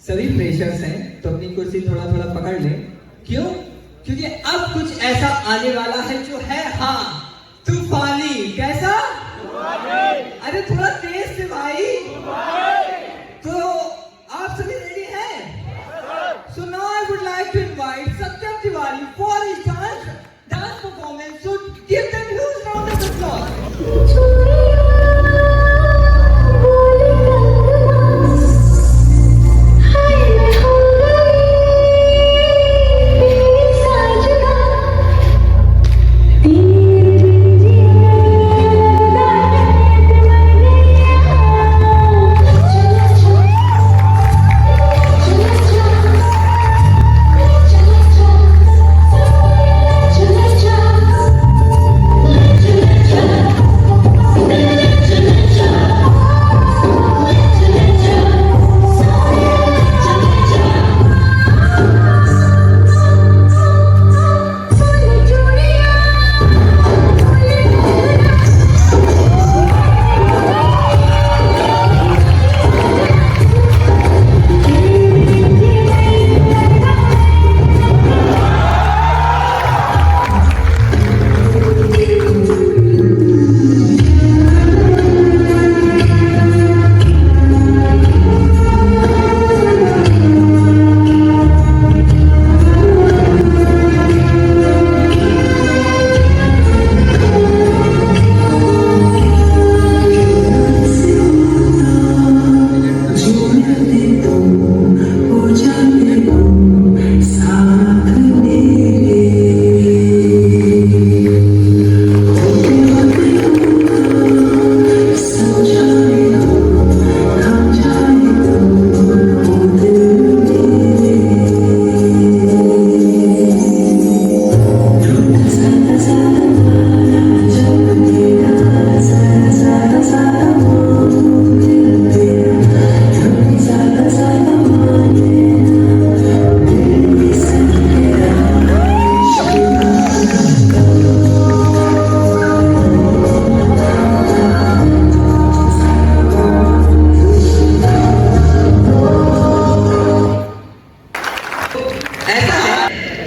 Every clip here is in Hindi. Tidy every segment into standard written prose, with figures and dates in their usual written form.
सभी फ्रेशर्स हैं तो अपनी कुर्सी थोड़ा थोड़ा पकड़ लें। क्यों? क्योंकि अब कुछ ऐसा आने वाला है जो है हाँ तूफानी। कैसा? अरे थोड़ा तेज से भाई। तो आप सभी रेडी हैं? So now I would like to invite Satyam Tiwari for his dance performance. So give them huge round of applause.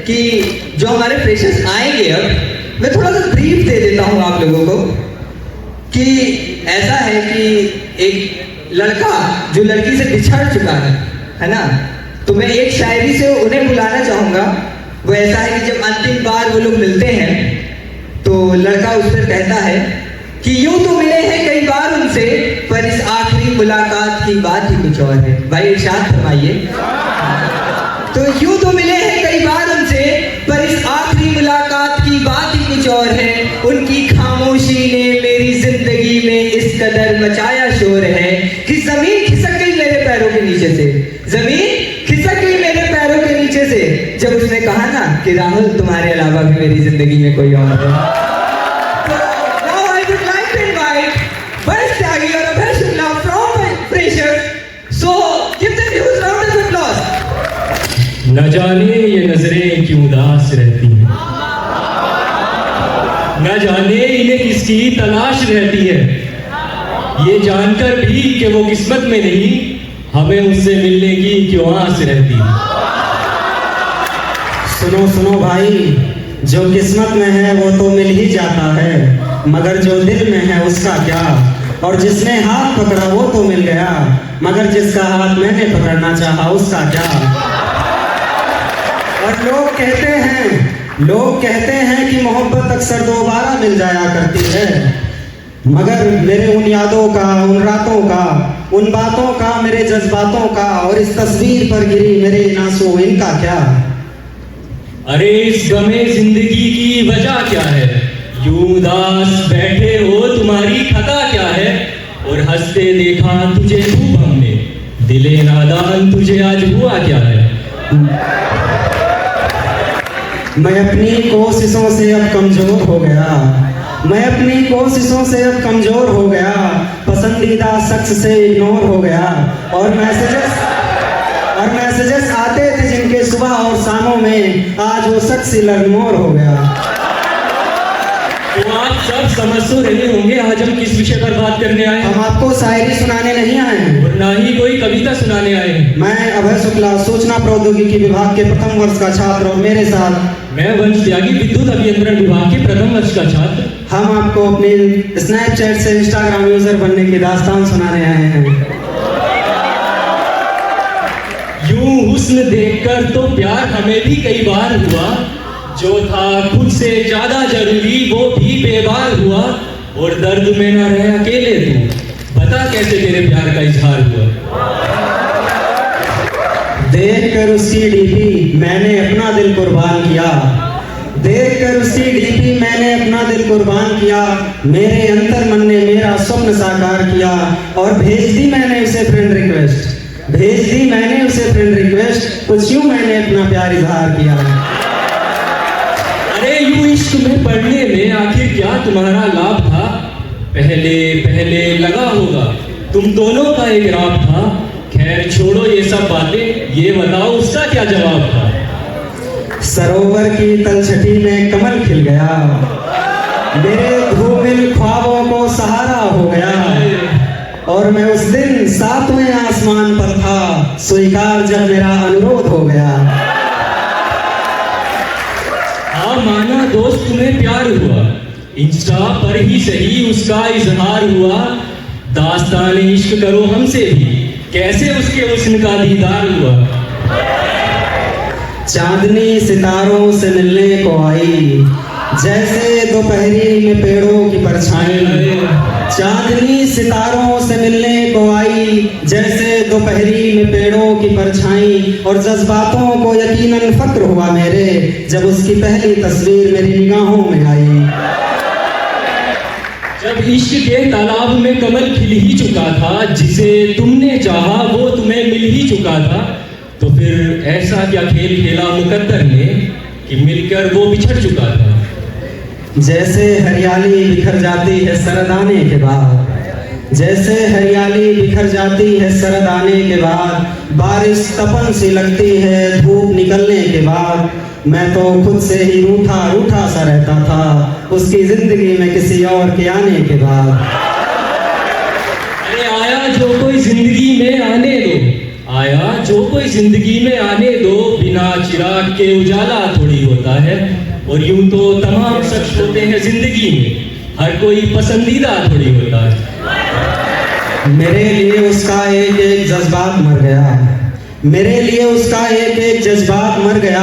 कि जो हमारे फ्रेशर्स आएंगे अब मैं थोड़ा सा ब्रीफ दे देता हूँ आप लोगों को कि ऐसा है कि एक लड़का जो लड़की से बिछड़ चुका है ना, तो मैं एक शायरी से उन्हें बुलाना चाहूँगा। वो ऐसा है कि जब अंतिम बार वो लोग मिलते हैं तो लड़का उस पर कहता है कि यूं तो मिले हैं कई बार उनसे, पर इस आखिरी मुलाकात की बात ही कुछ और है। भाई इरशाद फरमाइए। तो यूं तो मिले हैं कई बार उनसे, पर इस आखिरी मुलाकात की बात ही कुछ और है। उनकी खामोशी ने मेरी जिंदगी में इस कदर मचाया शोर है कि जमीन खिसक गई मेरे पैरों के नीचे से, जमीन खिसक गई मेरे पैरों के नीचे से, जब उसने कहा ना कि राहुल तुम्हारे अलावा भी मेरी जिंदगी में कोई और है। न जाने ये नजरें क्यों उदास रहती हैं, न जाने इन्हें किसकी तलाश रहती है, ये जानकर भी कि वो किस्मत में नहीं, हमें उससे मिलने की क्यों आस रहती है। सुनो सुनो भाई, जो किस्मत में है वो तो मिल ही जाता है, मगर जो दिल में है उसका क्या। और जिसने हाथ पकड़ा वो तो मिल गया, मगर जिसका हाथ मैंने पकड़ना चाहा उसका क्या। और लोग कहते हैं कि मोहब्बत अक्सर दोबारा मिल जाया करती है, मगर मेरे उन यादों का, उन रातों का, उन बातों का, मेरे जज्बातों का और इस तस्वीर पर गिरी मेरे इन आंसू, इनका क्या। अरे इस गमे जिंदगी की वजह क्या है, यूं उदास बैठे हो तुम्हारी खता क्या है। और हंसते देखा तुझे खूब हमने, दिले नादान तुझे आज हुआ क्या है। मैं अपनी कोशिशों से अब कमजोर हो गया, मैं अपनी कोशिशों से अब कमजोर हो गया, पसंदीदा शख्स से इग्नोर हो गया। और मैसेजेस आते थे जिनके सुबह और शामों में, आज वो शख्स लरमोर हो गया। तो आप सब समझ तो रहे होंगे आज हम किस विषय पर बात करने आए हैं। हम आपको शायरी सुनाने नहीं आए हैं। और ना ही कोई कविता सुनाने आए हैं। मैं अभय शुक्ला सूचना प्रौद्योगिकी विभाग के प्रथम वर्ष का छात्र और मेरे साथ मैं वंश त्यागी विद्युत अभियंत्रण विभाग के प्रथम वर्ष का छात्र। हम आपको अपनी स्नैपचैट से इंस्टाग्राम यूजर बनने की दास्तान सुनाने आए हैं। यूं हुस्न देखकर तो प्यार हमें भी कई बार हुआ, जो था खुद से ज्यादा जरूरी वो भी बेबार हुआ। और दर्द में न रहे अकेले तू, बता कैसे तेरे प्यार का इजहार हुआ। देखकर उसकी डीपी मैंने अपना दिल कुर्बान किया, देखकर उसकी डीपी मैंने अपना दिल कुर्बान किया। मेरे अंतर मन ने मेरा स्वप्न साकार किया और भेज दी मैंने उसे फ्रेंड रिक्वेस्ट, भेज दी मैंने उसे फ्रेंड रिक्वेस्ट। कुछ यूं मैंने अपना प्यार इजहार किया। अरे यूं इश्क में पढ़ने में आखिर क्या तुम्हारा लाभ था। पहले पहले लगा होगा तुम दोनों का एक राब था। खैर छोड़ो ये सब बातें, ये बताओ उसका क्या जवाब था। सरोवर की तलछटी में कमल खिल गया, मेरे धूमिल ख्वाबों को सहारा हो गया। और मैं उस दिन 7वें आसमान पर था, स्वीकार जब मेरा अनुरोध हो गया। हाँ माना दोस्त तुम्हें प्यार हुआ, इंस्टा पर ही सही उसका इजहार हुआ। दास्तान इश्क करो हमसे भी, कैसे उसके हुस्न का दीदार हुआ। चांदनी सितारों से मिलने को आई, जैसे दोपहरी में पेड़ों की परछाई। चांदनी सितारों से मिलने को आई, जैसे दोपहरी में पेड़ों की परछाई। और जज्बातों को यकीनन फक्र हुआ मेरे, जब उसकी पहली तस्वीर मेरी निगाहों में आई। जब इश्क के तालाब में कमल खिल ही चुका था, जिसे तुमने चाहा वो तुम्हें मिल ही चुका था। तो फिर ऐसा क्या खेल खेला मुकद्दर ने कि मिलकर वो बिछड़ चुका था। जैसे हरियाली बिखर जाती है सरद आने के बाद, जैसे हरियाली बिखर जाती है सरद आने के बाद। बारिश तपन सी लगती है धूप निकलने के बाद। मैं तो खुद से ही रूठा रूठा सा रहता था, उसकी जिंदगी में किसी और के आने के बाद। अरे आया जो कोई जिंदगी में आने दो, आया जो कोई जिंदगी में आने दो। बिना चिराग के उजाला थोड़ी होता है, और यूं तो तमाम शख्स होते हैं जिंदगी में, हर कोई पसंदीदा थोड़ी होता है। मेरे लिए उसका एक एक जज्बात मर गया, मेरे लिए उसका एक एक जज्बात मर गया।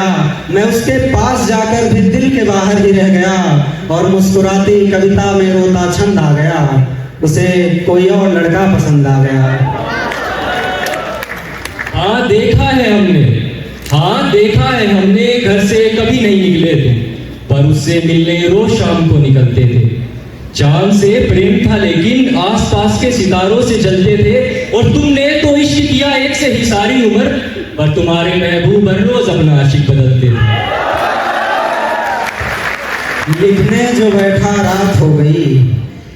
मैं उसके पास जाकर भी दिल के बाहर ही रह गया, और मुस्कुराती कविता में रोता छंद आ गया। उसे कोई और लड़का पसंद आ गया। हाँ देखा है हमने, हाँ देखा है हमने, घर से कभी नहीं निकले थे, पर उससे मिलने रोज शाम को निकलते थे। चांद से प्रेम था लेकिन आसपास के सितारों से जलते थे। और तुमने तो इश्क किया एक से ही सारी उम्र, पर तुम्हारे महबूब हर रोज अपना आशिक बदलते थे। लिखने जो बैठा रात हो गई,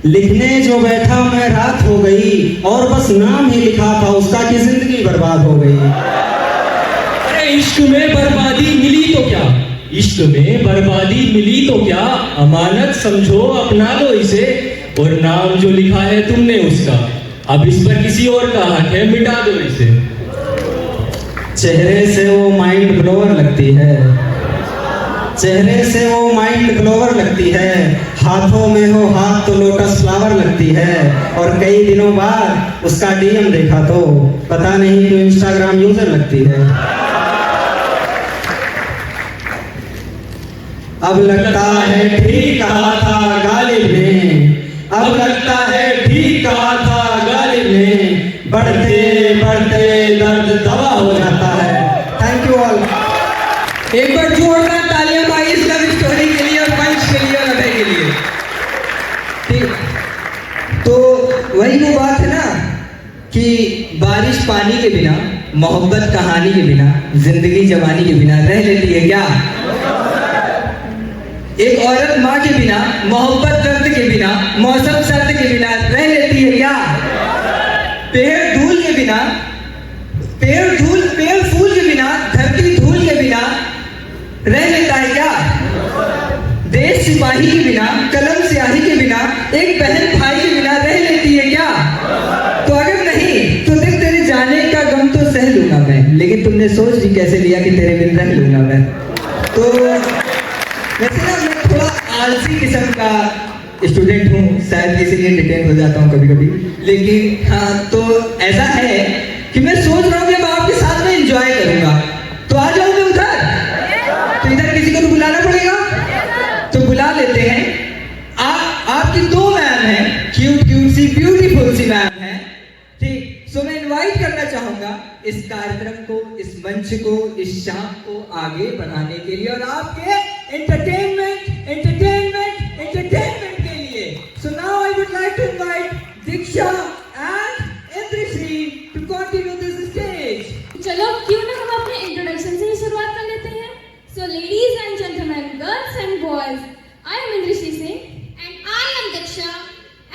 लिखने जो बैठा मैं रात हो गई। और बस नाम ही लिखा था उसका कि जिंदगी बर्बाद हो गई। अरे इश्क में बर्बादी मिली तो क्या, इश्क में बर्बादी मिली तो क्या। अमानत समझो अपना लो इसे, और नाम जो लिखा है तुमने उसका, अब इस पर किसी और का हक है, मिटा दो इसे। चेहरे से वो माइंड ब्लोअर लगती है, चेहरे से वो माइंड ब्लोअर लगती है। हाथों में हो हाथ तो लोटस फ्लावर लगती है। और कई दिनों बाद उसका डीएम देखा तो पता नहीं क्यों इंस्टाग्राम यूजर लगती है। अब लगता है ठीक कहा था गालिब ने, अब लगता है ठीक कहा था गालिब ने। बढ़ते बढ़ते दर्द दवा हो जाता है। Thank you all. एक बार जोरदार तालियां पाई इस लव स्टोरी के लिए और पंच के लिए और अभय के लिए। ठीक, तो वही वो बात है ना कि बारिश पानी के बिना, मोहब्बत कहानी के बिना, जिंदगी जवानी के बिना रह लेती है क्या। एक औरत माँ के बिना, मोहब्बत दर्द के बिना, मौसम सर्द के बिना रह लेती है क्या। पेड़ धूल के बिना, पेड़ फूल के बिना, धरती धूल के बिना रह लेता है क्या। देश सिपाही के बिना, कलम स्याही के बिना सोच भी कैसे लिया कि तेरे बिन रह लूंगा मैं। तो वैसे ना मैं थोड़ा आलसी किस्म का स्टूडेंट हूँ, शायद इसीलिए डिटेन हो जाता हूँ कभी कभी। लेकिन हाँ, तो ऐसा है कि मैं सोच रहा हूँ कि अब आपके साथ में एंजॉय करूंगा, तो आ जाऊँ मैं उधर। तो इधर किसी को तो बुलाना पड़ेगा, तो बुला लेते हैं। आपकी दो मैम हैं, क्यूट क्यूट सी ब्यूटीफुल सी मैम हैं, ठीक। सो मैं इनवाइट करना चाहूंगा इस कार्यक्रम को, इस मंच को, इस शाम को आगे बढ़ाने के लिए और आपके एंटरटेनमेंट के लिए। So now I would like to invite Diksha and Indrashree to continue this stage. चलो क्यों ना हम अपने इंट्रोडक्शन से ही शुरुआत कर लेते हैं। So ladies and gentleman, girls and boys, I am Indrashree Singh And I am Diksha.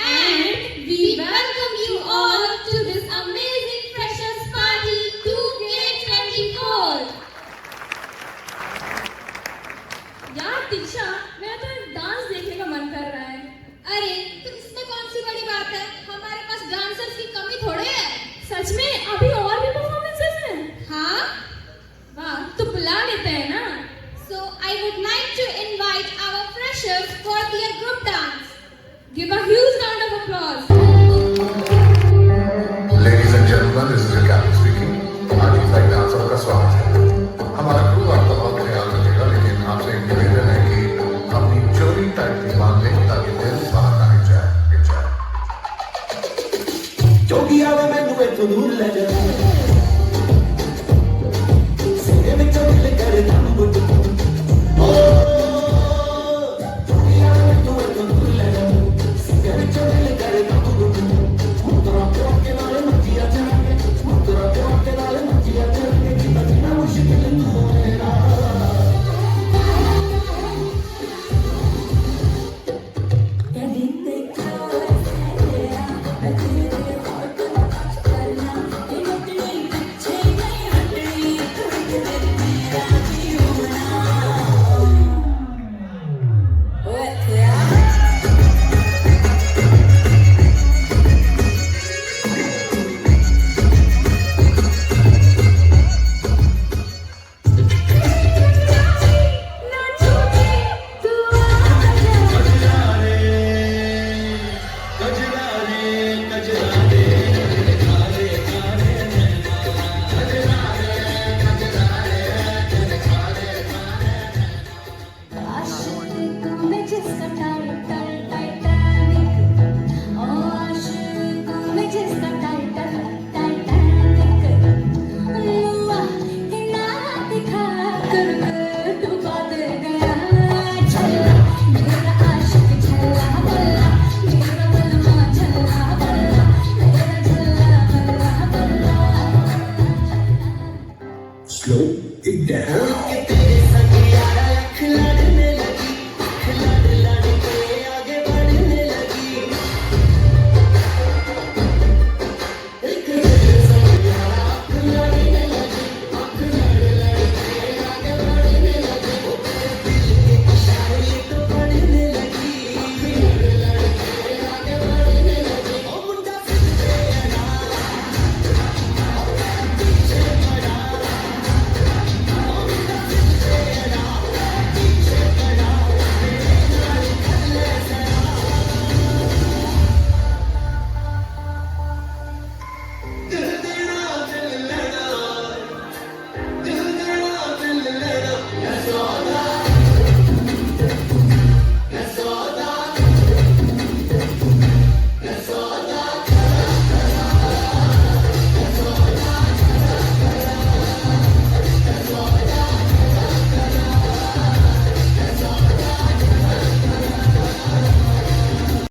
and we welcome you all to this amazing freshers party 2K24. यार दीक्षा, मेरा तो डांस देखने का मन कर रहा है। अरे तो इसमें कौन सी बड़ी बात है, हमारे पास डांसर्स की कमी थोड़े है। सच में अभी और भी परफॉर्मेंसेस हैं? हाँ, वाह, तो बुला लेते हैं ना। so I would like to invite our freshers for their group dance. Give a huge round of applause. Ladies and gentlemen, this is your captain.